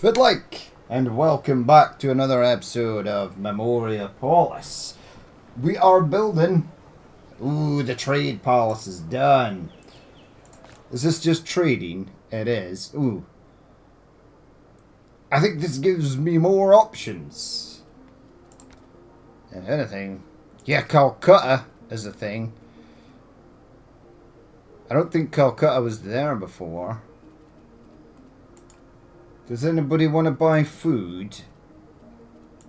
Good like, and welcome back to another episode of MEMORIAPOLIS. We are building. Ooh, the trade palace is done. Is this just trading? It is. Ooh. I think this gives me more options. If anything. Yeah, Calcutta is a thing. I don't think Calcutta was there before. Does anybody want to buy food?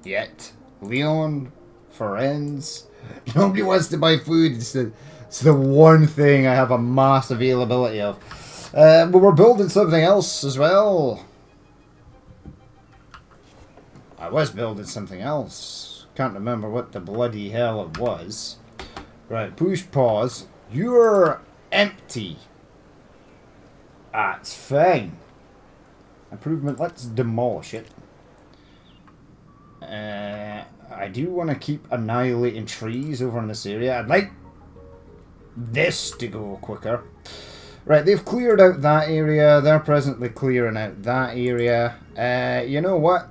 Yet? Leon? Ferenz? Nobody wants to buy food. It's the one thing I have a mass availability of. But we're building something else as well. I was building something else. Can't remember what the bloody hell it was. Right, push pause. You're empty. That's fine. Improvement, let's demolish it. I do want to keep annihilating trees over in this area. I'd like this to go quicker. Right, they've cleared out that area. They're presently clearing out that area. You know what?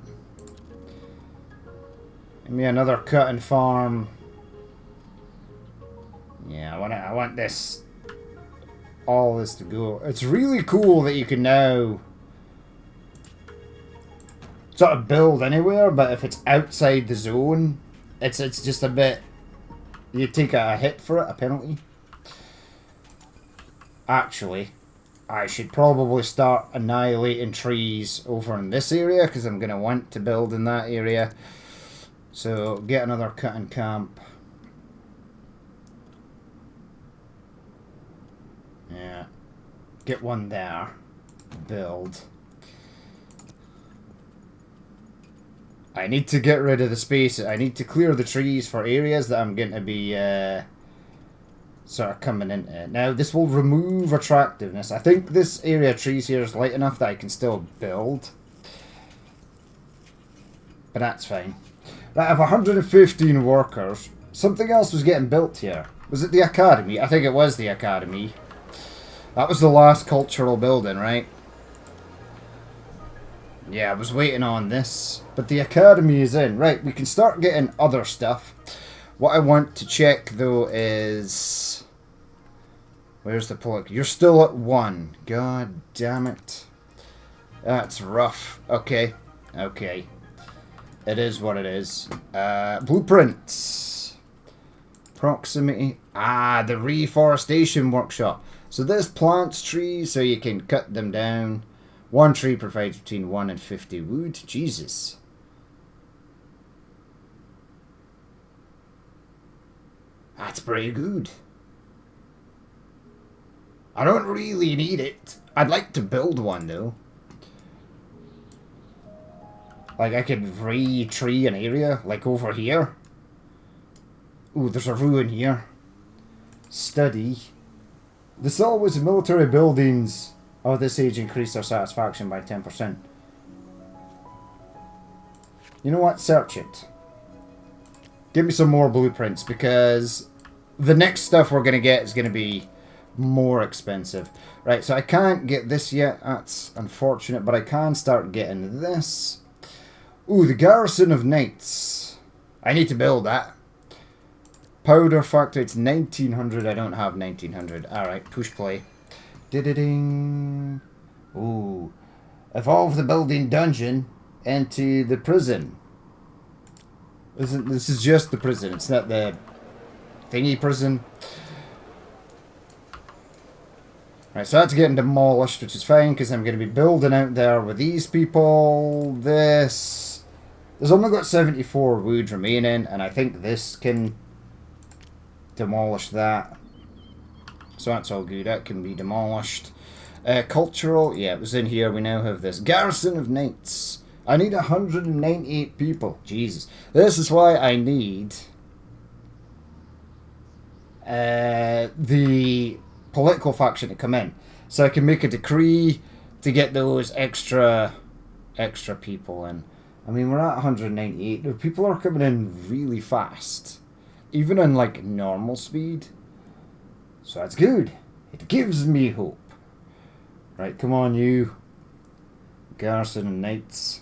Give me another cutting farm. Yeah, I want this. All this to go. It's really cool that you can now sort of build anywhere, but if it's outside the zone, it's just a bit. You take a hit for it, a penalty. Actually, I should probably start annihilating trees over in this area because I'm gonna want to build in that area. So get another cutting camp. Yeah, get one there. Build. I need to get rid of the space. I need to clear the trees for areas that I'm going to be sort of coming into. Now, this will remove attractiveness. I think this area of trees here is light enough that I can still build. But that's fine. I have 115 workers. Something else was getting built here. Was it the academy? I think it was the academy. That was the last cultural building, right? Yeah, I was waiting on this. But the academy is in. Right, we can start getting other stuff. What I want to check, though, is... Where's the plug? You're still at 1. God damn it. That's rough. Okay. Okay. It is what it is. Blueprints. Proximity. Ah, the reforestation workshop. So this plants trees so you can cut them down. One tree provides between 1 and 50 wood. Jesus. That's pretty good. I don't really need it. I'd like to build one, though. Like, I could re-tree an area, like over here. Ooh, there's a ruin here. Study. There's always military buildings of this age increase their satisfaction by 10%. You know what? Search it. Give me some more blueprints, because the next stuff we're going to get is going to be more expensive. Right, so I can't get this yet. That's unfortunate, but I can start getting this. Ooh, the Garrison of Knights. I need to build that. Powder factory, it's 1900. I don't have 1900. Alright, push play. Ding. Ooh. Evolve the building dungeon into the prison. This is just the prison. It's not the thingy prison. Right, so that's getting demolished, which is fine because I'm going to be building out there with these people. This. There's only got 74 wood remaining, and I think this can demolish that. So that's all good. That can be demolished. Cultural. Yeah, it was in here. We now have this. Garrison of Knights. I need 198 people. Jesus. This is why I need the political faction to come in. So I can make a decree to get those extra people in. I mean, we're at 198. People are coming in really fast. Even on, like, normal speed. So that's good. It gives me hope. Right, come on, you. Garrison and Knights.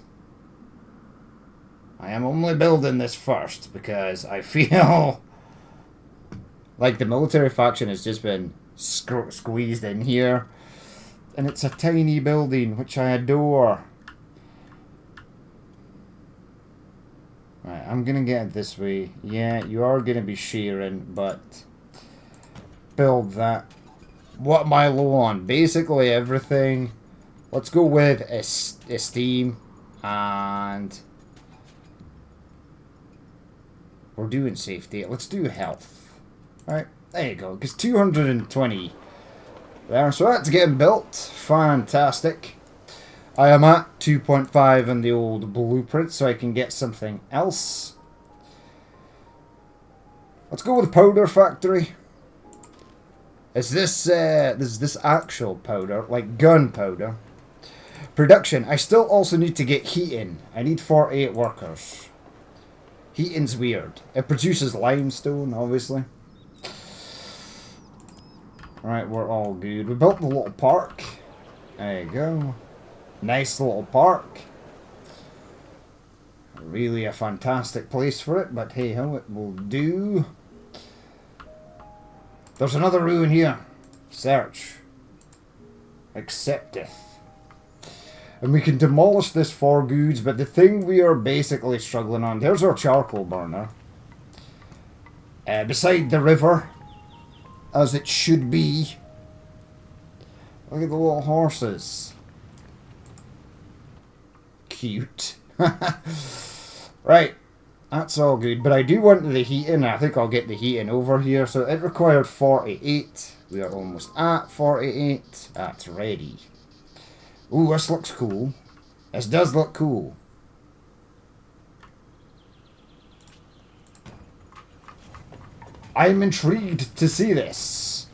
I am only building this first because I feel like the military faction has just been squeezed in here. And it's a tiny building, which I adore. Right, I'm going to get it this way. Yeah, you are going to be sharing, but build that. What am I low on? Basically everything. Let's go with esteem, and we're doing safety. Let's do health. Alright, there you go. Because 220 there. So that's getting built. Fantastic. I am at 2.5 on the old blueprint, so I can get something else. Let's go with powder factory. Is this actual powder, like gunpowder? Production. I still also need to get heating. I need 48 workers. Heating's weird. It produces limestone, obviously. Right, we're all good. We built the little park. There you go. Nice little park. Really a fantastic place for it, but hey ho, it will do. There's another ruin here. Search. Accepteth. And we can demolish this for goods, but the thing we are basically struggling on, there's our charcoal burner. Beside the river, as it should be. Look at the little horses. Cute. Right, that's all good, but I do want the heating. I think I'll get the heating over here. So it required 48. We are almost at 48. That's ready. Ooh, this looks cool. This does look cool. I'm intrigued to see this.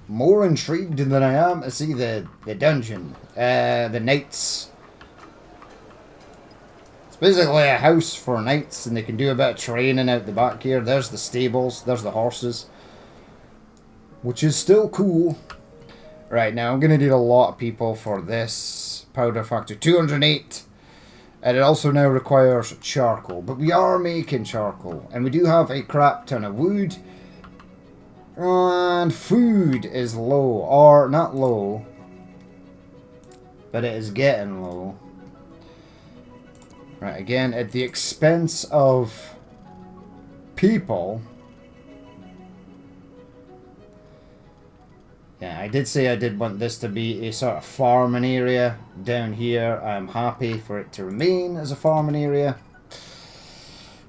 More intrigued than I am to see the dungeon. The knights. It's basically a house for knights, and they can do a bit of training out the back here. There's the stables. There's the horses. Which is still cool. Right, now I'm going to need a lot of people for this powder factory. 208. And it also now requires charcoal. But we are making charcoal. And we do have a crap ton of wood. And food is low. Or, not low. But it is getting low. Right, again, at the expense of people. Yeah, I did say I did want this to be a sort of farming area down here. I'm happy for it to remain as a farming area.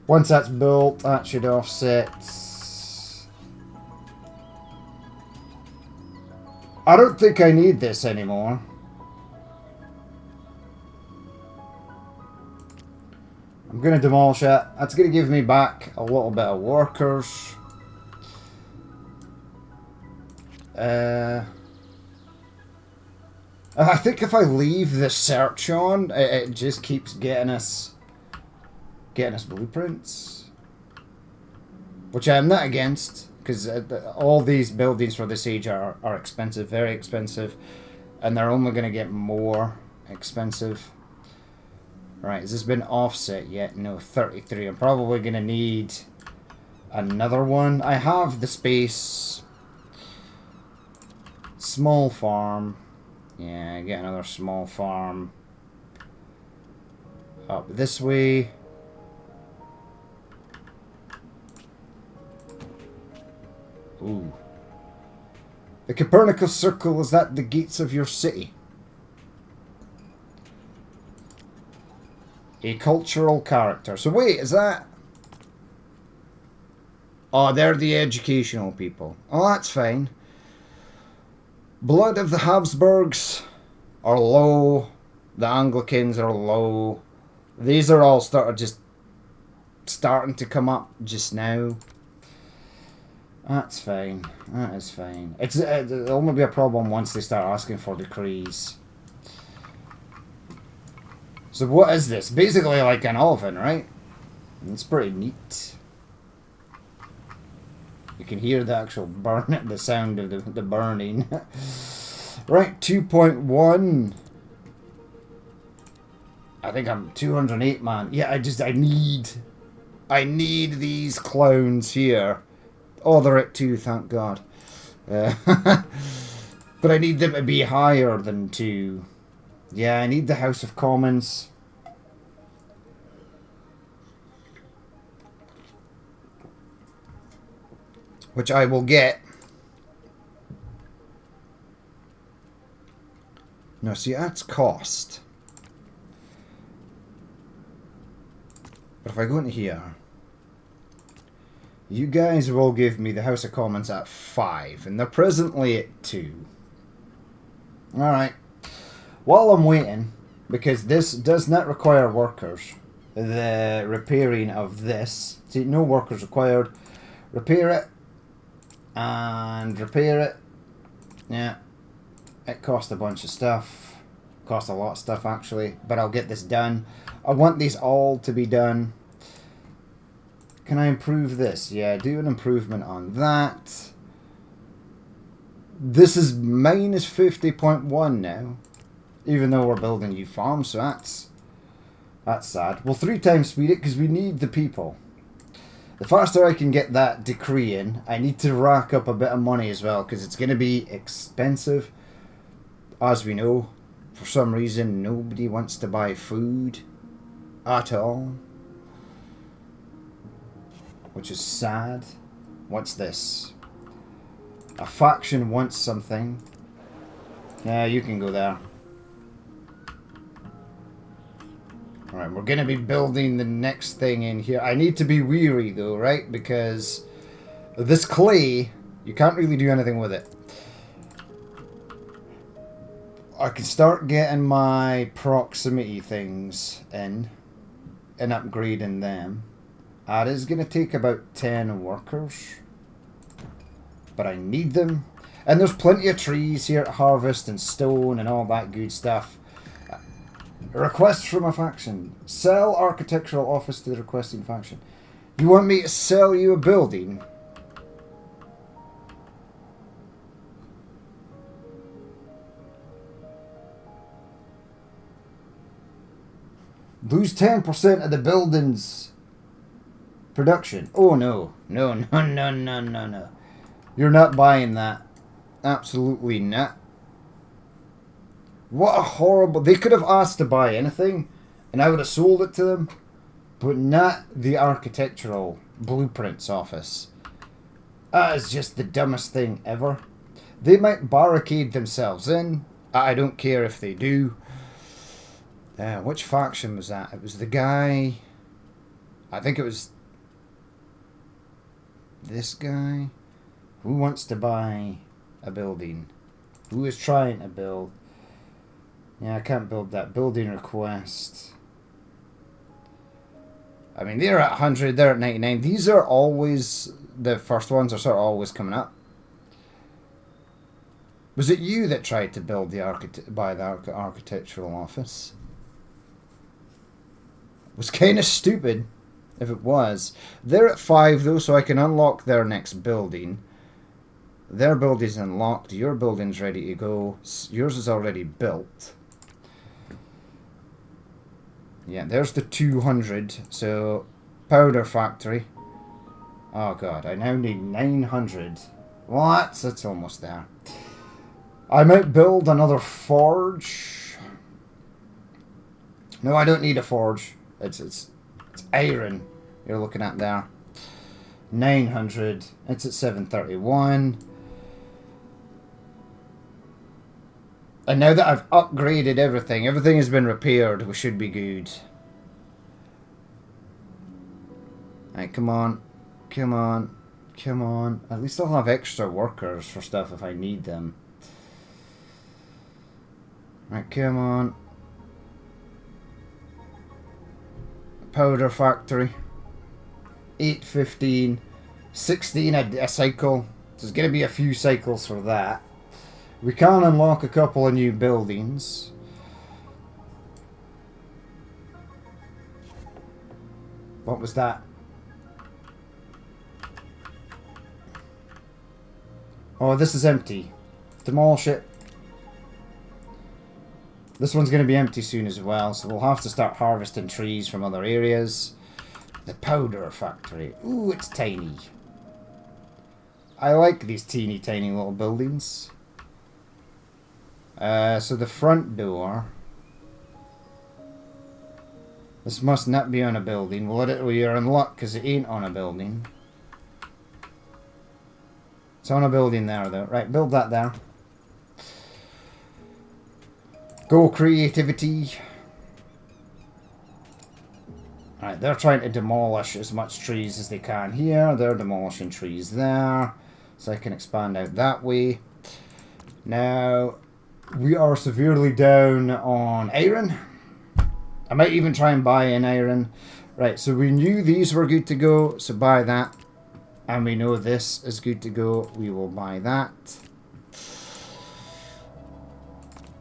Once that's built, that should offset. I don't think I need this anymore. I'm going to demolish it. That's going to give me back a little bit of workers. I think if I leave the search on, it just keeps getting us blueprints, which I'm not against, because all these buildings for this age are expensive, very expensive, and they're only going to get more expensive. Right, has this been offset yet? No, 33. I'm probably going to need another one. I have the space. Small farm. Yeah, get another small farm. Up this way. Ooh. The Copernicus Circle, is that the gates of your city? A cultural character. So wait, is that... Oh, they're the educational people. Oh, that's fine. Blood of the Habsburgs are low. The Anglicans are low. These are all starting to come up just now. That's fine. That is fine. It'll only be a problem once they start asking for decrees. So what is this? Basically like an oven, right? It's pretty neat. You can hear the actual burn, the sound of the burning. Right, 2.1. I think I'm 208, man. Yeah, I need these clowns here. Oh, they're at 2, thank God. But I need them to be higher than 2. Yeah, I need the House of Commons. Which I will get. No, see, that's cost. But if I go into here, you guys will give me the House of Commons at 5, and they're presently at 2. Alright. While I'm waiting, because this does not require workers, the repairing of this, see, no workers required, repair it, and repair it, yeah, it cost a bunch of stuff, cost a lot of stuff actually, but I'll get this done. I want these all to be done. Can I improve this? Yeah, do an improvement on that. This is minus 50.1 now, even though we're building new farms, so that's sad. We'll 3 times speed it because we need the people. The faster I can get that decree in, I need to rack up a bit of money as well because it's going to be expensive. As we know, for some reason, nobody wants to buy food at all, which is sad. What's this? A faction wants something. Yeah, you can go there. Alright, we're going to be building the next thing in here. I need to be weary though, right? Because this clay, you can't really do anything with it. I can start getting my proximity things in and upgrading them. It is going to take about 10 workers, but I need them. And there's plenty of trees here to harvest and stone and all that good stuff. A request from a faction. Sell architectural office to the requesting faction. You want me to sell you a building? Lose 10% of the building's production. Oh no. No, no, no, no, no, no. You're not buying that. Absolutely not. What a horrible... They could have asked to buy anything, and I would have sold it to them, but not the architectural blueprints office. That is just the dumbest thing ever. They might barricade themselves in. I don't care if they do. Which faction was that? It was the guy... I think it was... this guy. Who wants to buy a building? Who is trying to build? Yeah, I can't build that. Building request. I mean, they're at 100, they're at 99. These are always... the first ones are sort of always coming up. Was it you that tried to build the architectural office? It was kind of stupid, if it was. They're at 5 though, so I can unlock their next building. Their building's unlocked. Your building's ready to go. Yours is already built. Yeah, there's the 200. So, powder factory. Oh god, I now need 900. What? That's almost there. I might build another forge. No, I don't need a forge. It's iron you're looking at there. 900. It's at 731. And now that I've upgraded everything, everything has been repaired, we should be good. Alright, come on. Come on. Come on. At least I'll have extra workers for stuff if I need them. Alright, come on. Powder factory. 815. 16 a cycle. There's going to be a few cycles for that. We can unlock a couple of new buildings. What was that? Oh, this is empty. Demolish it. This one's going to be empty soon as well, so we'll have to start harvesting trees from other areas. The powder factory. Ooh, it's tiny. I like these teeny tiny little buildings. So the front door. This must not be on a building. We are in luck because it ain't on a building. It's on a building there though. Right, build that there. Go creativity. Alright, they're trying to demolish as much trees as they can here. They're demolishing trees there. So I can expand out that way. Now, we are severely down on iron. I might even try and buy in iron. Right, so we knew these were good to go, so buy that. And we know this is good to go. We will buy that.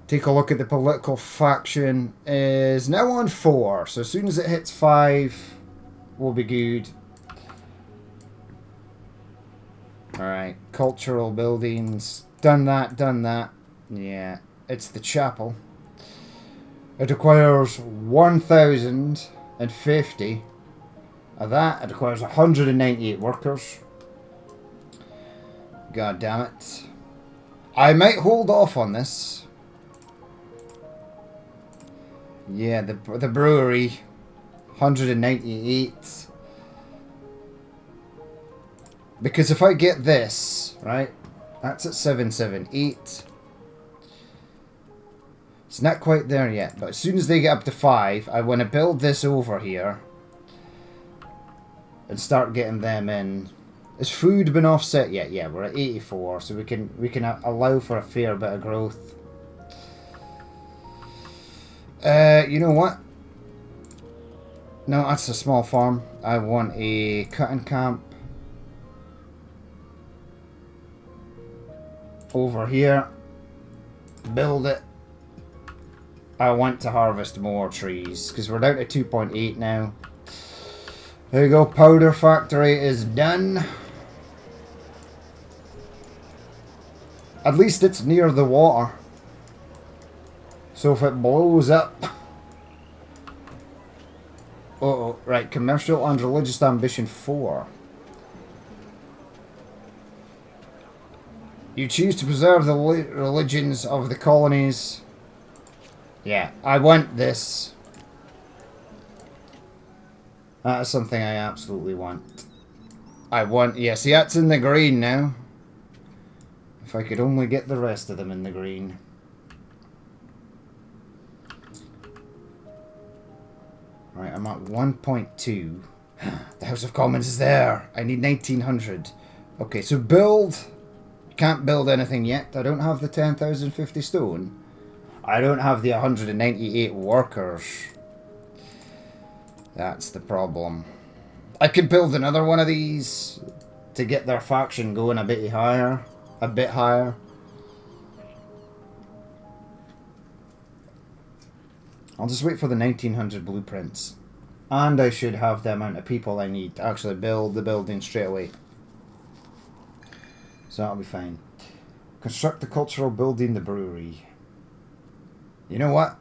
Take a look at the political faction. Is now on 4. So as soon as it hits 5, we'll be good. Alright, cultural buildings. Done that, done that. Yeah, it's the chapel. It requires 1,050 of that. It requires 198 workers. God damn it. I might hold off on this. Yeah, the brewery. 198. Because if I get this, right, that's at 778. It's not quite there yet, but as soon as they get up to 5, I want to build this over here and start getting them in. Has food been offset yet? Yeah, we're at 84, so we can allow for a fair bit of growth. You know what? No, that's a small farm. I want a cutting camp over here. Build it. I want to harvest more trees because we're down to 2.8 now. There you go. Powder factory is done. At least it's near the water. So if it blows up... Uh-oh. Right. Commercial and religious ambition 4. You choose to preserve the religions of the colonies. Yeah, I want this. That is something I absolutely want. Yeah, see, that's in the green now. If I could only get the rest of them in the green. Right, I'm at 1.2. The House of Commons is there. I need 1900. Okay, so build. Can't build anything yet. I don't have the 10,050 stone. I don't have the 198 workers. That's the problem. I could build another one of these to get their faction going a bit higher. A bit higher. I'll just wait for the 1900 blueprints. And I should have the amount of people I need to actually build the building straight away. So that'll be fine. Construct the cultural building, the brewery. You know what?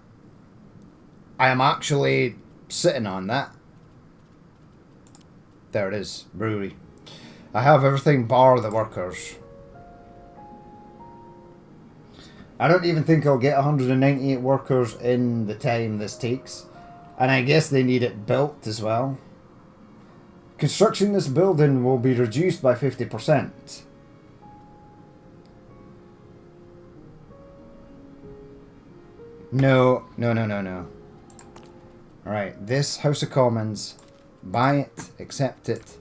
I am actually sitting on that. There it is. Brewery. I have everything bar the workers. I don't even think I'll get 198 workers in the time this takes. And I guess they need it built as well. Construction this building will be reduced by 50%. No. Alright, this House of Commons. Buy it. Accept it.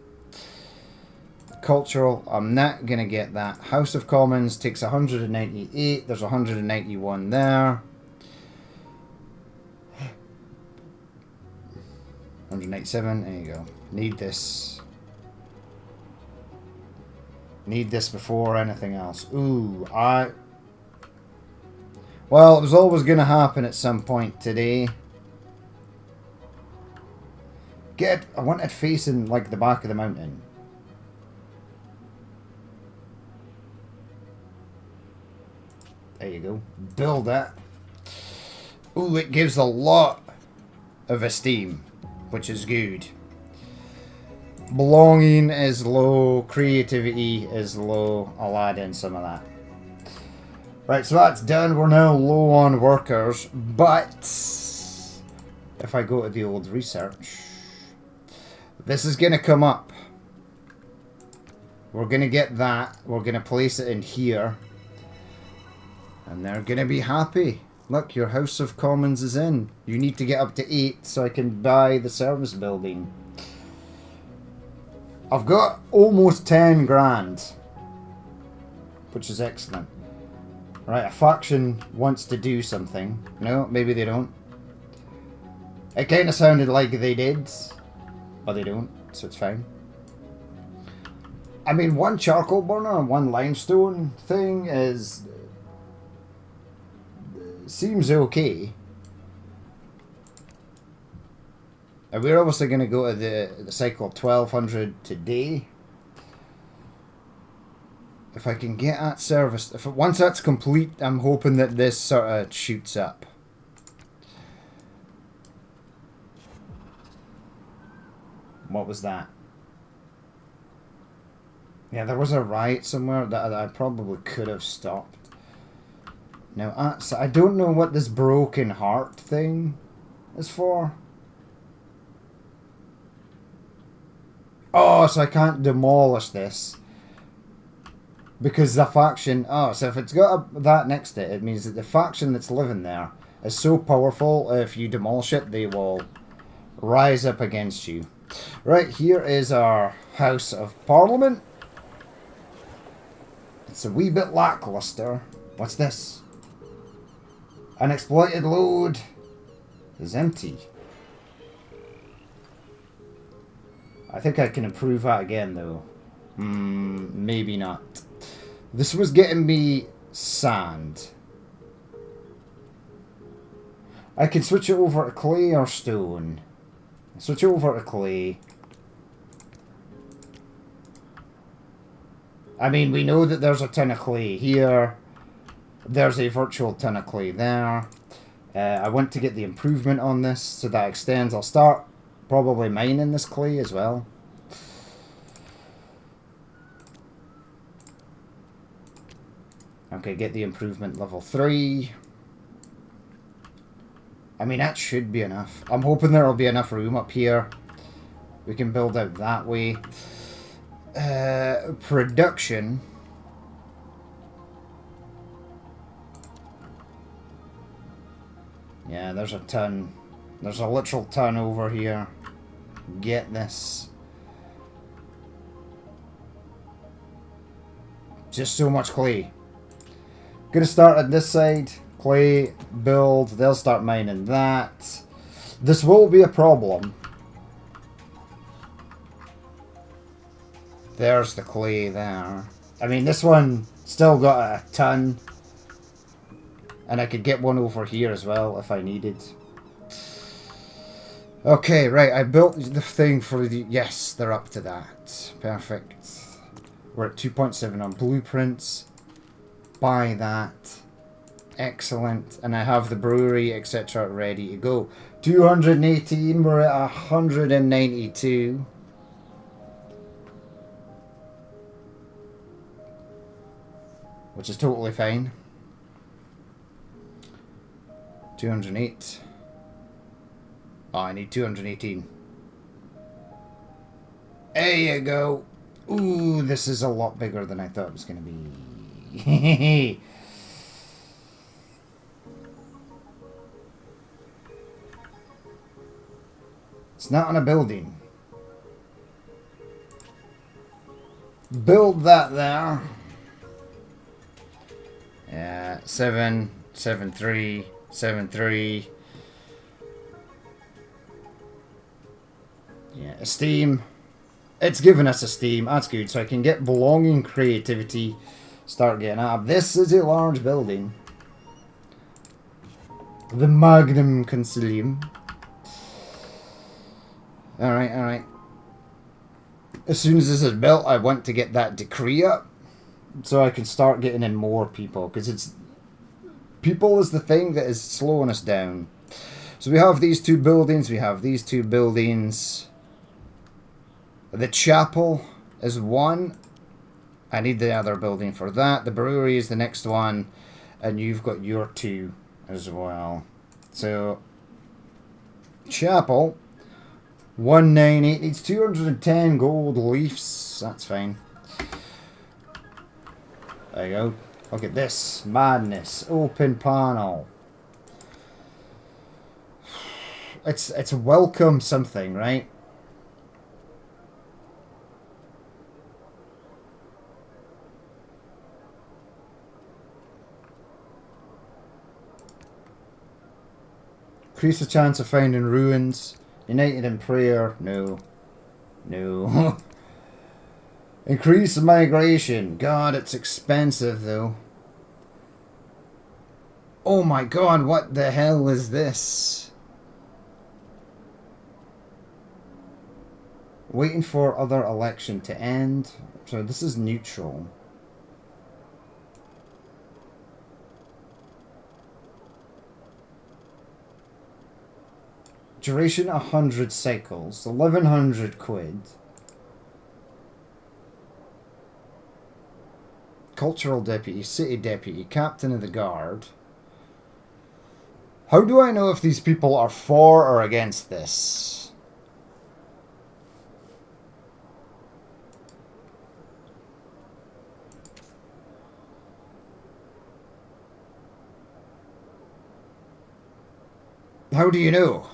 Cultural. I'm not going to get that. House of Commons takes 198. There's 191 there. 197. There you go. Need this. Need this before anything else. Ooh, well, it was always going to happen at some point today. I want it facing like the back of the mountain. There you go. Build that. Ooh, it gives a lot of esteem, which is good. Belonging is low, creativity is low. I'll add in some of that. Right, so that's done. We're now low on workers, but if I go to the old research, this is going to come up. We're going to get that. We're going to place it in here. And they're going to be happy. Look, your House of Commons is in. You need to get up to 8 so I can buy the service building. I've got almost 10 grand. Which is excellent. Right, a faction wants to do something. No, maybe they don't. It kind of sounded like they did. But they don't, so it's fine. I mean, one charcoal burner and one limestone thing is... seems okay. And we're obviously going to go to the cycle 1200 today. If I can get that serviced, once that's complete, I'm hoping that this sort of shoots up. What was that? Yeah, there was a riot somewhere that I probably could have stopped. Now, I don't know what this broken heart thing is for. Oh, so I can't demolish this. Because the faction... Oh, so if it's got that next to it, it means that the faction that's living there is so powerful, if you demolish it, they will rise up against you. Right, here is our House of Parliament. It's a wee bit lackluster. What's this? Unexploited load is empty. I think I can improve that again, though. Maybe not. This was getting me sand. I can switch it over to clay or stone. Switch over to clay. I mean, we know that there's a ton of clay here. There's a virtual ton of clay there. I want to get the improvement on this, so that extends. I'll start probably mining this clay as well. Okay, get the improvement level 3. I mean, that should be enough. I'm hoping there'll be enough room up here. We can build out that way. Production. Yeah, there's a ton. There's a literal ton over here. Get this. Just so much clay. Gonna start at this side. Clay, build. They'll start mining that. This will be a problem. There's the clay there. I mean, this one still got a ton. And I could get one over here as well if I needed. Okay, right. I built the thing for the... Yes, they're up to that. Perfect. We're at 2.7 on blueprints. Buy that. Excellent. And I have the brewery, etc. ready to go. 218. We're at 192. Which is totally fine. 208. Oh, I need 218. There you go. Ooh, this is a lot bigger than I thought it was going to be. It's not on a building. Build that there. Yeah, 7, 7, 3, 7, 3. Yeah, esteem. It's given us esteem. That's good. So I can get belonging, creativity. Start getting up. This is a large building. The Magnum Concilium. Alright, alright. As soon as this is built, I want to get that decree up. So I can start getting in more people. Because it's People is the thing that is slowing us down. So we have these two buildings. We have these two buildings. The chapel is one. I need the other building for that. The brewery is the next one. And you've got your two as well. So, chapel. 198 needs 210 gold leafs. That's fine. There you go. Look at this. Madness. Open panel. It's welcome something, right? Increase the chance of finding ruins. United in prayer. No. No. Increase migration. God, it's expensive though. Oh my god, what the hell is this? Waiting for other election to end. So this is neutral. Duration 100 cycles. 1100 quid. Cultural deputy, city deputy, captain of the guard. How do I know if these people are for or against this? How do you know?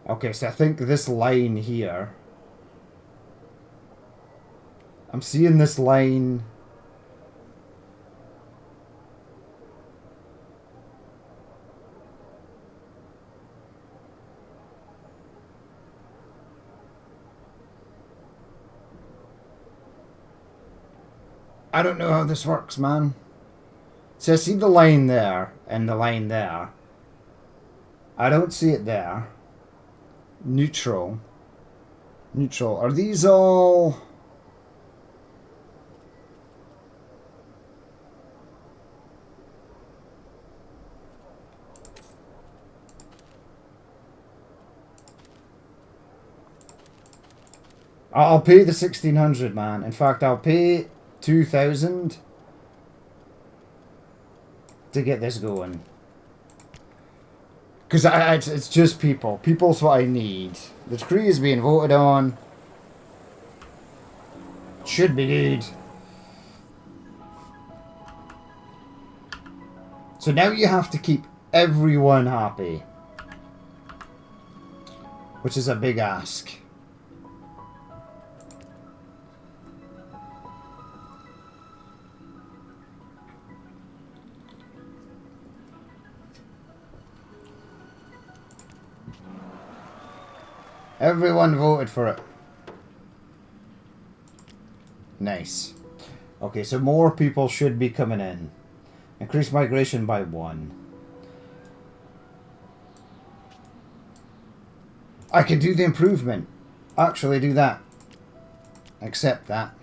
Okay, so I think this line here. I'm seeing this line. I don't know how this works, man. So I see the line there and the line there. I don't see it there. Neutral. Neutral. Are these all... I'll pay the 1600, man. In fact, I'll pay 2000 to get this going. Because it's just people. People's what I need. The decree is being voted on. Should be good. So now you have to keep everyone happy. Which is a big ask. Everyone voted for it. Nice. Okay, so more people should be coming in. Increase migration by 1. I can do the improvement. Actually do that. Accept that.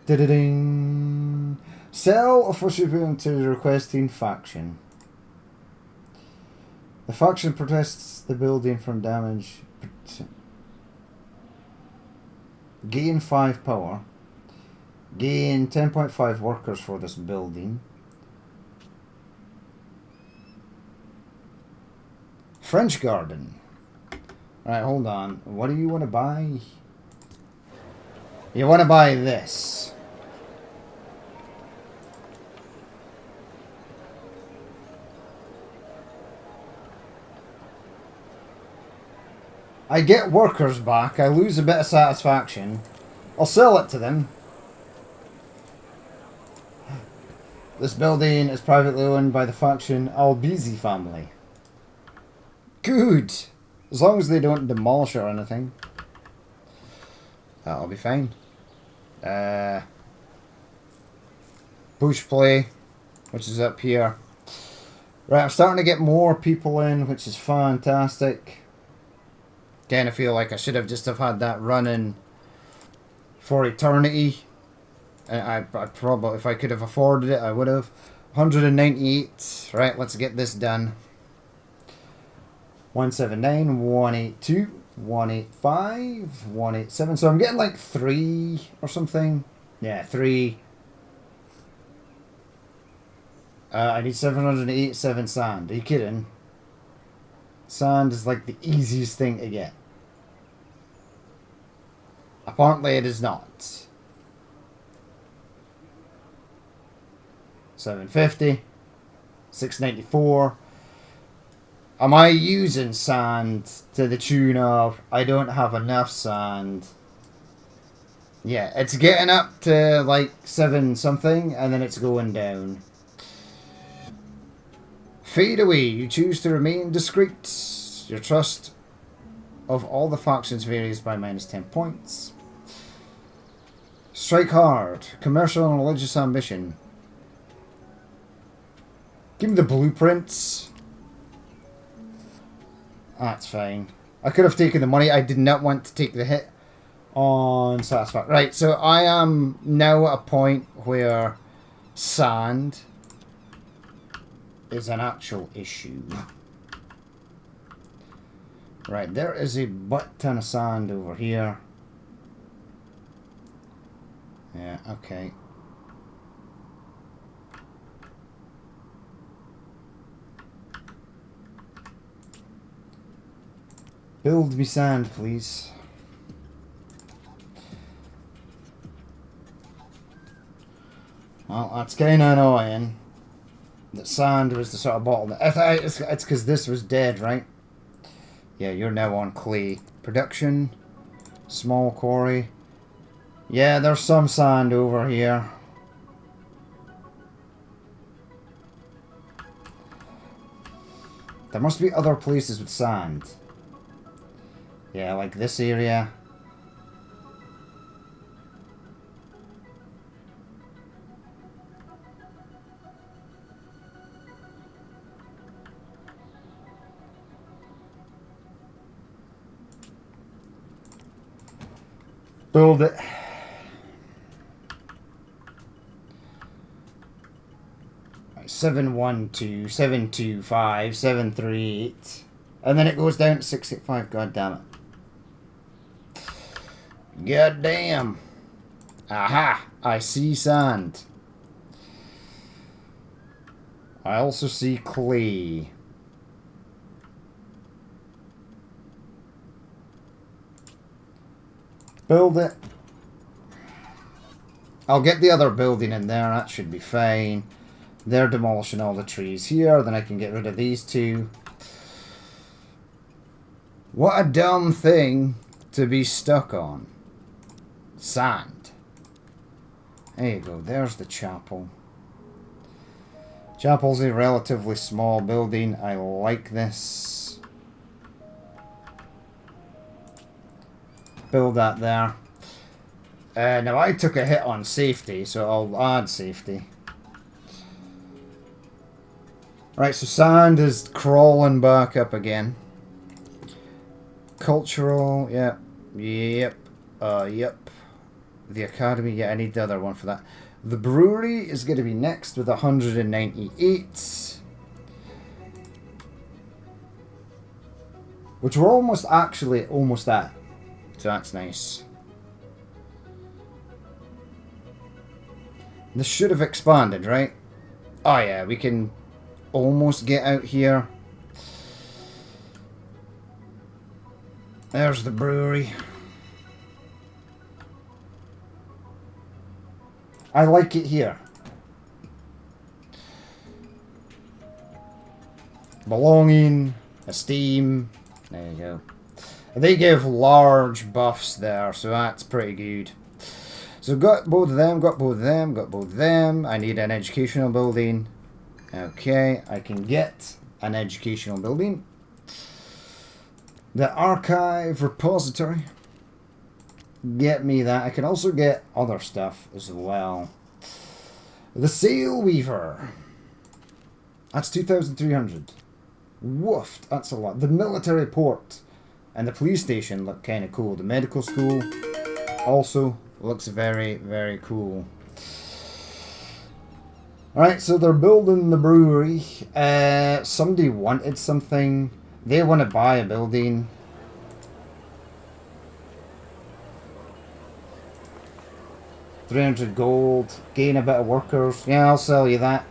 Da-da-ding. Sell or force shipping to the requesting faction. The faction protests the building from damage. Gain 5 power. Gain 10.5 workers for this building. French garden. Right, hold on. What do you want to buy? You want to buy this. I get workers back. I lose a bit of satisfaction. I'll sell it to them. This building is privately owned by the faction Albizi family. Good. As long as they don't demolish it or anything. That'll be fine. Push play. which is up here. Right, I'm starting to get more people in, which is fantastic. Again, I feel like I should have just have had that running for eternity. I probably, if I could have afforded it, I would have. 198. Right, let's get this done. 179, 182, 185, 187. So I'm getting like 3 or something. Yeah, 3. I need 787 sand. Are you kidding? Sand is like the easiest thing to get. Apparently it is not. 750. 694. Am I using sand to the tune of I don't have enough sand? Yeah, it's getting up to like 7 something and then it's going down. Fade away. You choose to remain discreet. Your trust of all the factions varies by -10 points. Strike hard. Commercial and religious ambition. Give me the blueprints. That's fine. I could have taken the money. I did not want to take the hit on satisfaction. Right, so I am now at a point where sand is an actual issue. Right, there is a butt ton of sand over here. Yeah, okay. Build me sand, please. Well, that's kind of annoying. That sand was the sort of bottleneck. It's because this was dead, right? Yeah, you're now on clay. Production. Small quarry. Yeah, there's some sand over here. There must be other places with sand. Yeah, like this area. Build it. Right, 712, 725, 738. And then it goes down to 685. God damn it. God damn. Aha! I see sand. I also see clay. Build it. I'll get the other building in there. That should be fine. They're demolishing all the trees here. Then I can get rid of these 2. What a dumb thing to be stuck on. Sand. There you go. There's the chapel. Chapel's a relatively small building. I like this. Build that there. Now I took a hit on safety, so I'll add safety. Right, so sand is crawling back up again. Cultural, yeah. Yep. Yep. The academy, yeah, I need the other one for that. The brewery is going to be next with 198. Which we're almost at. So that's nice. This should have expanded, right? Oh yeah, we can almost get out here. There's the brewery. I like it here. Belonging, esteem. There you go. They give large buffs there, so that's pretty good. So got both of them, got both of them, got both of them. I need an educational building. Okay, I can get an educational building. The archive repository. Get me that. I can also get other stuff as well. The sail weaver. That's 2,300. Woof, that's a lot. The military port and the police station look kind of cool. The medical school also looks very, very cool. Alright, so they're building the brewery. Somebody wanted something. They want to buy a building. $300 gold. Gain a bit of workers. Yeah, I'll sell you that.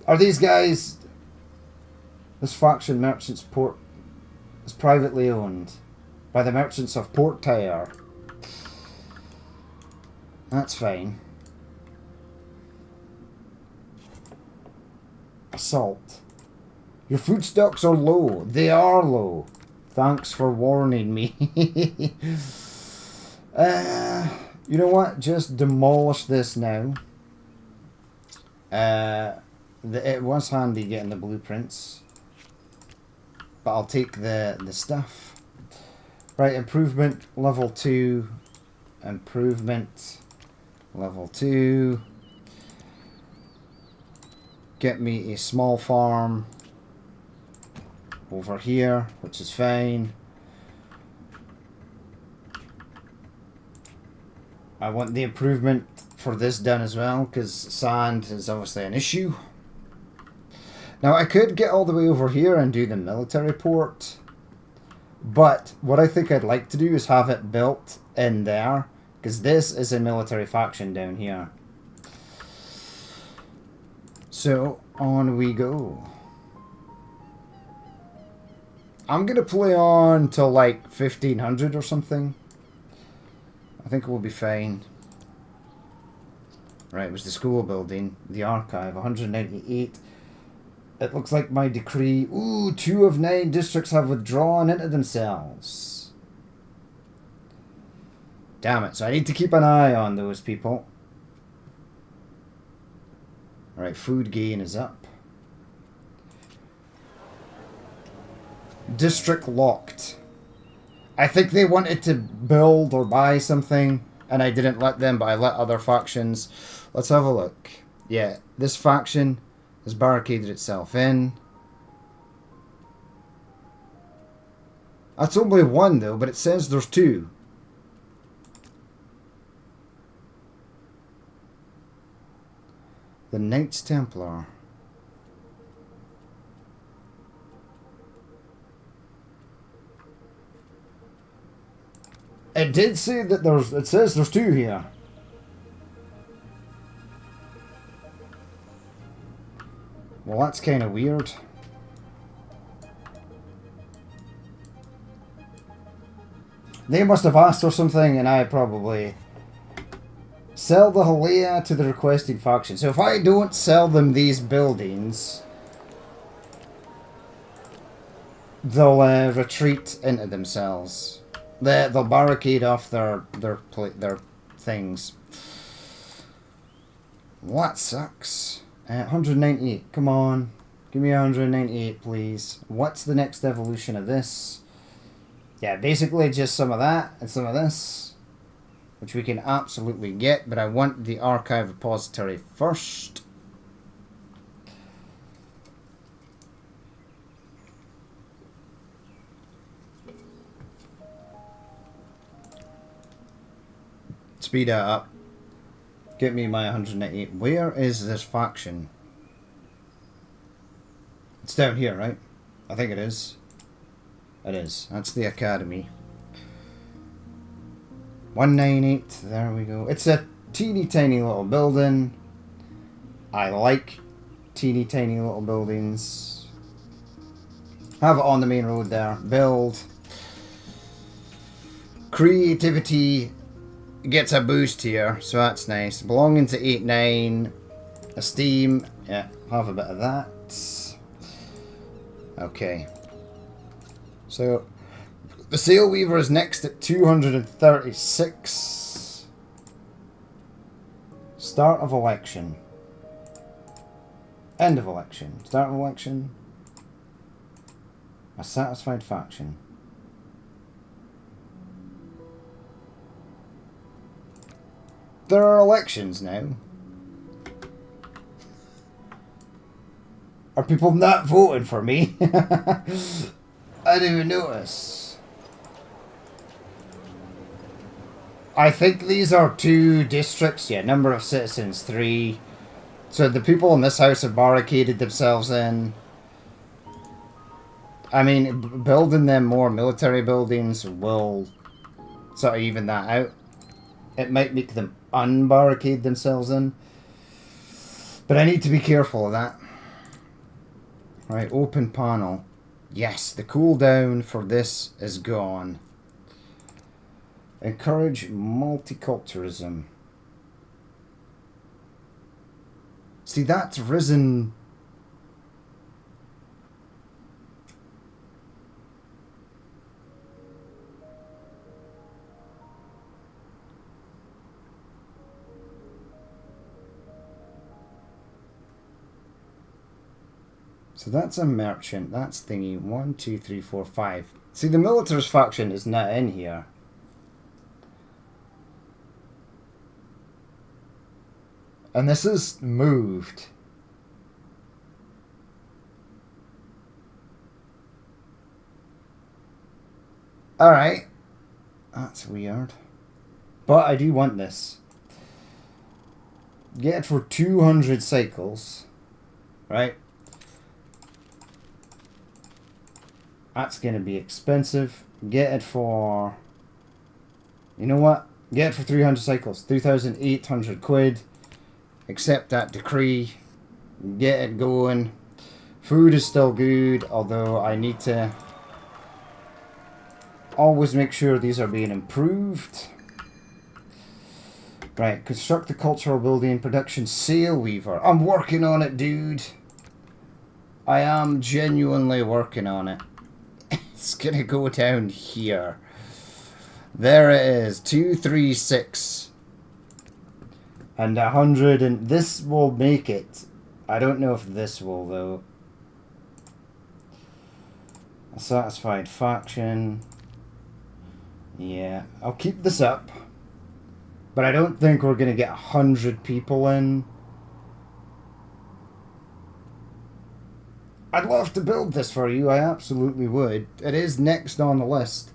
Are these guys... This faction, Merchants Port, is privately owned by the Merchants of Port Tyre. That's fine. Assault. Your food stocks are low. They are low. Thanks for warning me. You know what? Just demolish this now. It was handy getting the blueprints. But I'll take the stuff. Right, improvement level 2. Improvement level 2. Get me a small farm over here, which is fine. I want the improvement for this done as well, because sand is obviously an issue. Now, I could get all the way over here and do the military port, but what I think I'd like to do is have it built in there, because this is a military faction down here. So, on we go. I'm going to play on till like 1500 or something. I think we'll be fine. Right, it was the school building, the archive, 198. It looks like my decree. Ooh, 2 of 9 districts have withdrawn into themselves. Damn it, so I need to keep an eye on those people. Alright, food gain is up. District locked. I think they wanted to build or buy something, and I didn't let them, but I let other factions. Let's have a look. Yeah, this faction has barricaded itself in. That's only 1 though, but it says there's 2. The Knights Templar. It did say that there's... It says there's 2 here. Well, that's kind of weird. They must have asked for something, and I probably... Sell the Halea to the requesting faction. So if I don't sell them these buildings, they'll retreat into themselves. They'll barricade off their things. Well, that sucks. 198. Come on. Give me 198, please. What's the next evolution of this? Yeah, basically just some of that and some of this, which we can absolutely get, but I want the archive repository first. Speed that up. Get me my 198. Where is this faction? It's down here, right? I think it is. It is. That's the academy. 198. There we go. It's a teeny tiny little building. I like teeny tiny little buildings. Have it on the main road there. Build. Creativity gets a boost here, so that's nice. Belonging to 8-9. Esteem. Yeah, have a bit of that. Okay. So, the Sail Weaver is next at 236. Start of election. End of election. Start of election. A satisfied faction. There are elections now. Are people not voting for me? I didn't even notice. I think these are 2 districts. Yeah, number of citizens, 3. So the people in this house have barricaded themselves in. I mean, building them more military buildings will sort of even that out. It might make them unbarricade themselves in. But I need to be careful of that. Right, open panel. Yes, the cooldown for this is gone. Encourage multiculturalism. See, that's risen. So that's a merchant. That's thingy. 1, 2, 3, 4, 5. See, the militarist faction is not in here. And this is moved. Alright. That's weird. But I do want this. Get it for 200 cycles. Right? That's going to be expensive. Get it for... You know what? Get it for 300 cycles. 3,800 quid. Accept that decree. Get it going. Food is still good, although I need to always make sure these are being improved. Right, construct the cultural building, production sail weaver. I'm working on it, dude. I am genuinely working on it. It's gonna go down here. There it is, 236. And 100, and this will make it. I don't know if this will, though. A satisfied faction. Yeah, I'll keep this up. But I don't think we're gonna get 100 people in. I'd love to build this for you, I absolutely would. It is next on the list.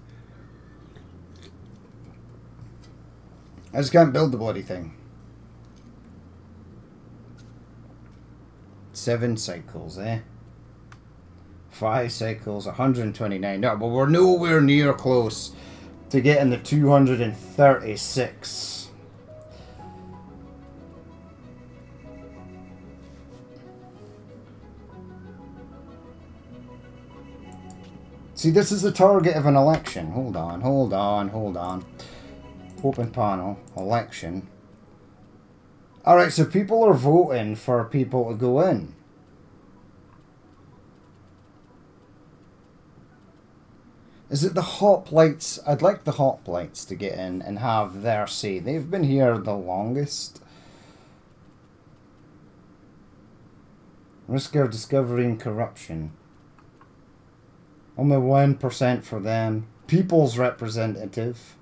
I just can't build the bloody thing. 7 cycles, eh? 5 cycles, 129. No, but we're nowhere near close to getting the 236. See, this is the target of an election. Hold on. Open panel. Election. Alright, so people are voting for people to go in. Is it the hoplites? I'd like the hoplites to get in and have their say. They've been here the longest. Risk of discovering corruption. Only 1% for them. People's representative.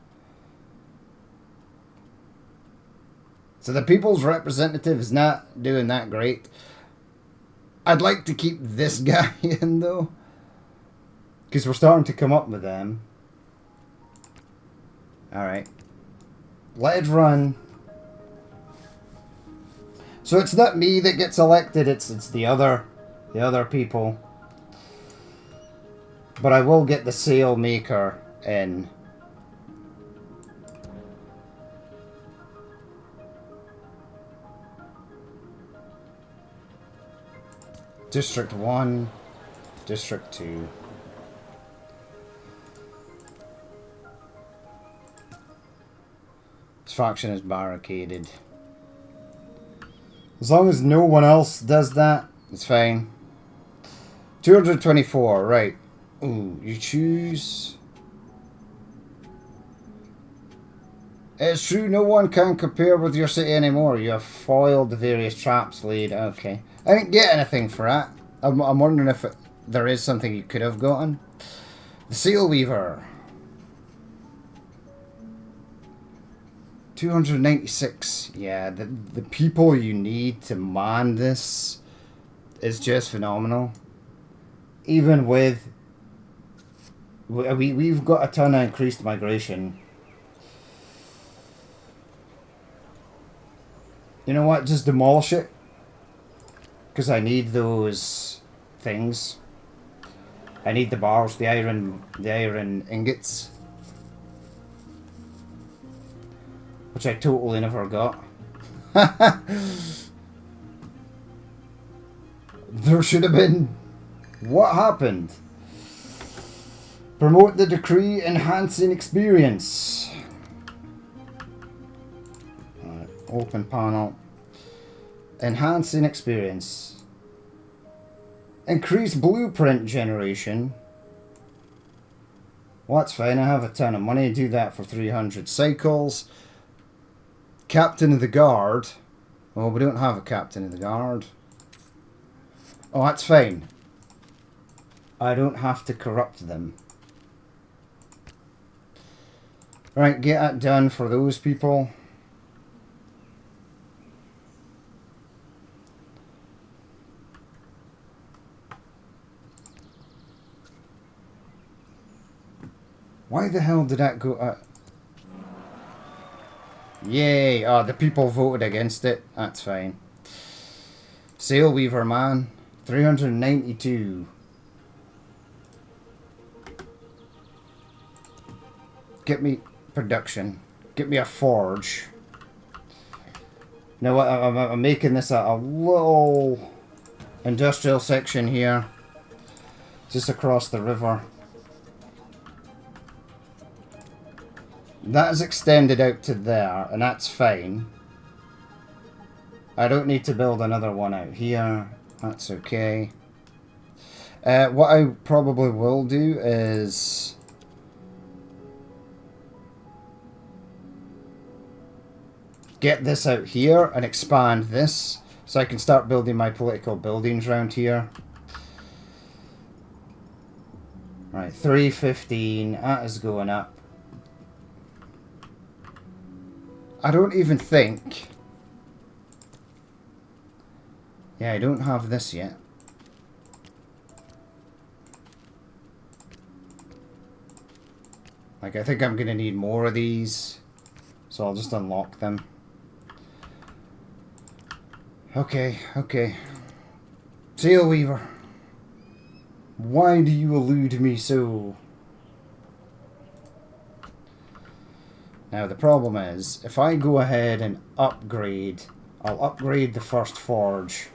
So the people's representative is not doing that great. I'd like to keep this guy in, though. Because we're starting to come up with them. Alright. Let it run. So it's not me that gets elected, it's the other people. But I will get the sail maker in. District 1, District 2. This faction is barricaded. As long as no one else does that, it's fine. 224, right. Ooh, you choose. It's true, no one can compare with your city anymore. You have foiled the various traps laid. Okay. I didn't get anything for that. I'm wondering if there is something you could have gotten. The Sail Weaver. 296. Yeah, the people you need to man this is just phenomenal. Even with... We've got a ton of increased migration. You know what? Just demolish it. Because I need those things. I need the bars, the iron ingots. Which I totally never got. There should have been... What happened? Promote the decree enhancing experience. Right, open panel. Enhancing experience. Increase blueprint generation. Well, that's fine. I have a ton of money. Do that for 300 cycles. Captain of the Guard. Well, we don't have a Captain of the Guard. Oh, that's fine. I don't have to corrupt them. Right, get that done for those people. Why the hell did that go... Yay! Oh, the people voted against it. That's fine. Sail Weaver, man. 392. Get me production. Get me a forge. Now I'm making this a little industrial section here. Just across the river. That is extended out to there, and that's fine. I don't need to build another one out here. That's okay. What I probably will do is... get this out here and expand this, so I can start building my political buildings around here. Right, 315, that is going up. I don't even think... Yeah, I don't have this yet. Like, I think I'm going to need more of these. So I'll just unlock them. Okay, okay. Sail Weaver. Why do you elude me so? Now the problem is, if I go ahead and upgrade, I'll upgrade the first forge.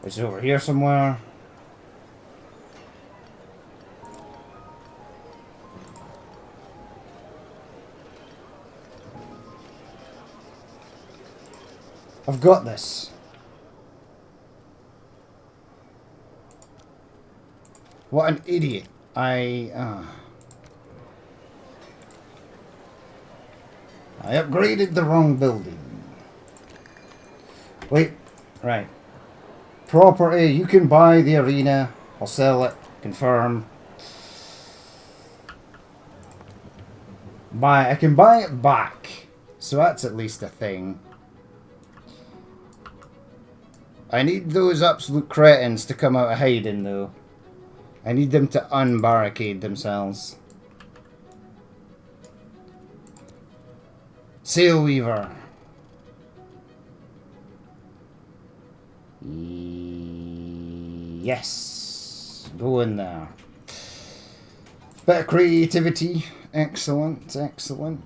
It's over here somewhere. I've got this. What an idiot. I upgraded the wrong building. Wait, right. Property, you can buy the arena. I'll sell it. Confirm. I can buy it back. So that's at least a thing. I need those absolute cretins to come out of hiding, though. I need them to unbarricade themselves. Sail Weaver. Yes. Go in there. Bit of creativity. Excellent, excellent.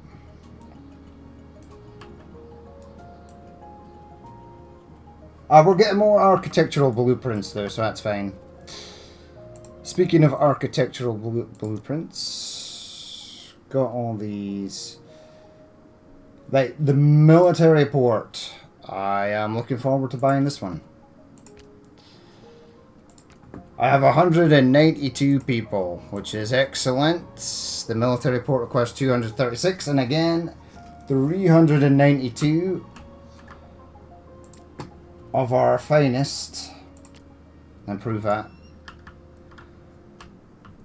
We're getting more architectural blueprints though, so that's fine. Speaking of architectural blueprints, got all these. Like, the military port. I am looking forward to buying this one. I have 192 people, which is excellent. The military port requires 236, and again, 392 of our finest. Improve that.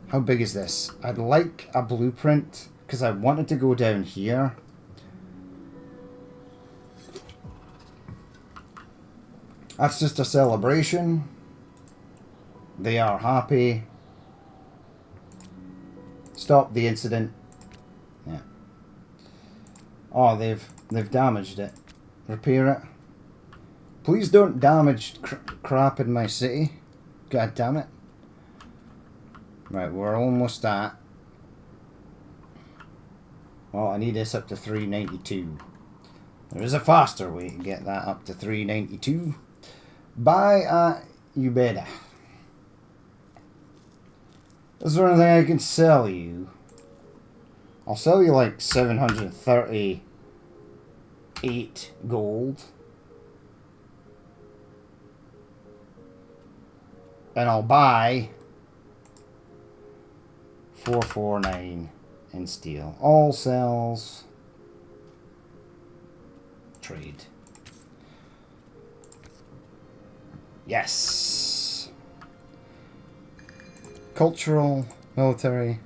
How big is this? I'd like a blueprint, because I wanted to go down here. That's just a celebration. They are happy. Stop the incident. Yeah. Oh, they've damaged it. Repair it. Please don't damage crap in my city. God damn it. Right, we're almost at. Well, I need this up to 392. There is a faster way to get that up to 392. Buy you better. Is there anything I can sell you? I'll sell you like 738 gold. And I'll buy 449 in steel. All sells. Trade. Yes. Cultural, military.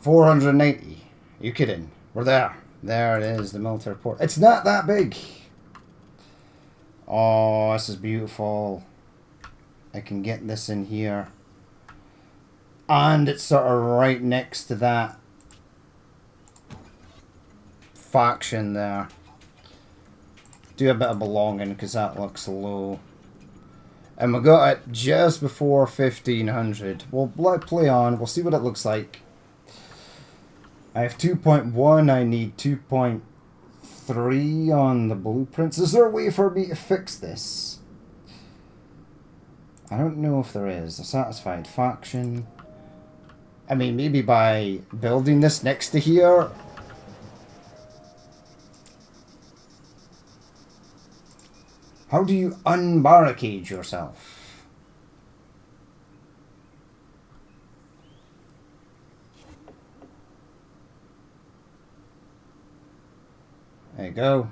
490. You kidding? We're there. There it is, the military port. It's not that big. Oh, this is beautiful. I can get this in here. And it's sort of right next to that faction there. Do a bit of belonging because that looks low. And we got it just before 1500. We'll play on. We'll see what it looks like. I have 2.1. I need 2.3 on the blueprints. Is there a way for me to fix this? I don't know if there is. A satisfied faction. I mean, maybe by building this next to here. How do you unbarricade yourself? There you go.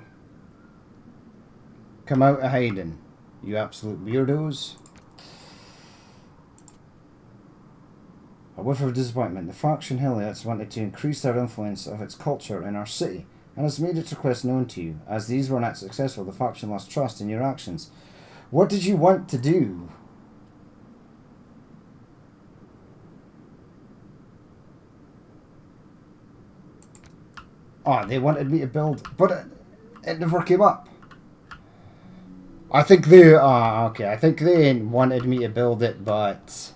Come out of hiding, you absolute weirdos. A whiff of disappointment. The faction Heliots wanted to increase their influence of its culture in our city, and has made its request known to you. As these were not successful, the faction lost trust in your actions. What did you want to do? Oh, they wanted me to build, but it never came up. I think they, okay, I think they wanted me to build it, but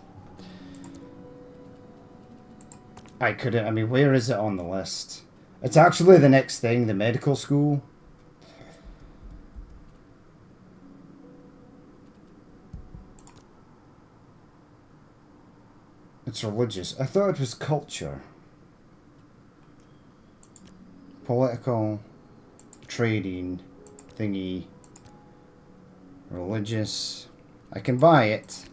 I couldn't. I mean, where is it on the list? It's actually the next thing, the medical school. It's religious. I thought it was culture. Political, trading, thingy, religious. I can buy it.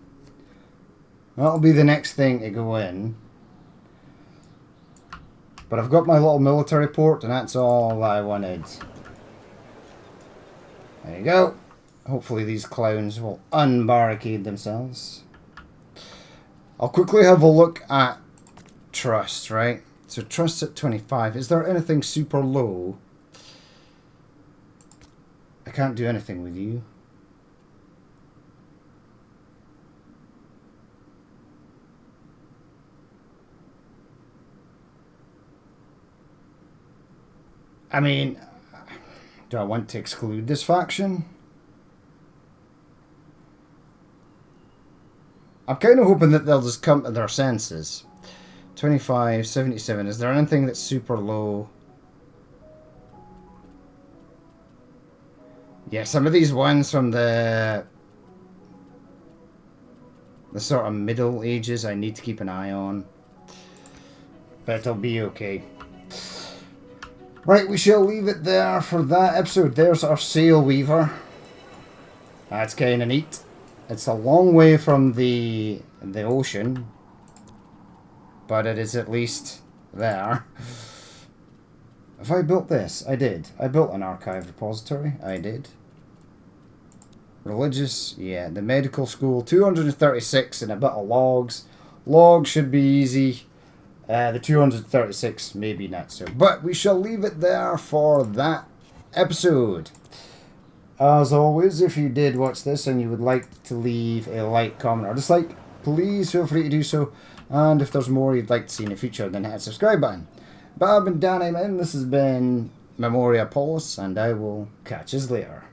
That'll be the next thing to go in. But I've got my little military port, and that's all I wanted. There you go. Hopefully these clowns will unbarricade themselves. I'll quickly have a look at trust, right? So trust at 25. Is there anything super low? I can't do anything with you. I mean, do I want to exclude this faction? I'm kind of hoping that they'll just come to their senses. 25, 77. Is there anything that's super low? Yeah, some of these ones from the sort of Middle Ages I need to keep an eye on. But it'll be okay. Right, we shall leave it there for that episode. There's our sail weaver. That's kind of neat. It's a long way from the ocean, but it is at least there. Have I built this? I did. I built an archive repository. I did. Religious, yeah. The medical school, 236 and a bit of logs. Logs should be easy. The 236, maybe not so. But we shall leave it there for that episode. As always, if you did watch this and you would like to leave a like, comment, or dislike, please feel free to do so. And if there's more you'd like to see in the future, then hit the subscribe button. But I've been Dan Amen, this has been Memoriapolis, and I will catch you later.